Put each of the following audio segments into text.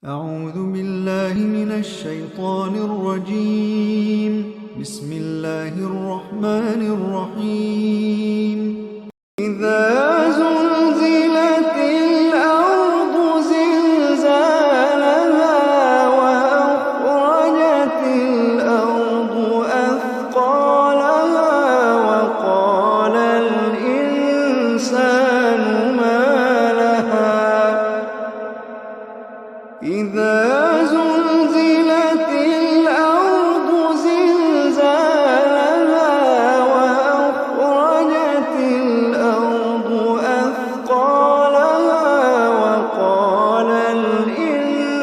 أعوذ بالله من الشيطان الرجيم. بسم الله الرحمن الرحيم. إذا زلزلت الأرض زلزالها وأخرجت الأرض أثقالها وقال الإنسان ما لها إذا زلزلت الأرض زلزالها وأخرجت الأرض أثقالها وقال الإنسان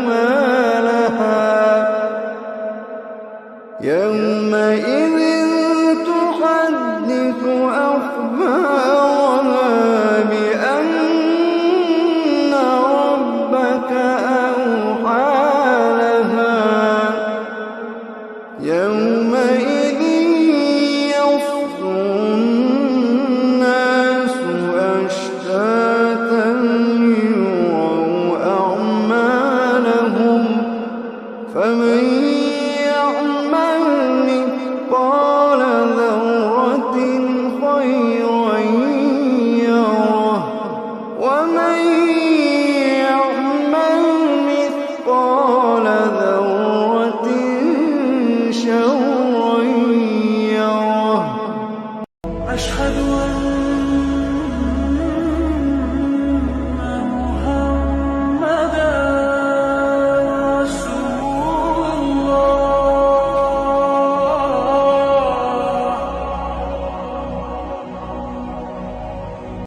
ما لها يومئذ تحدث أخبارها بأن ربك أوحى لها يومئذ يصدر الناس أشتاتا ليروا أعمالهم فمن يعمل مثقال ذرة خيرا يره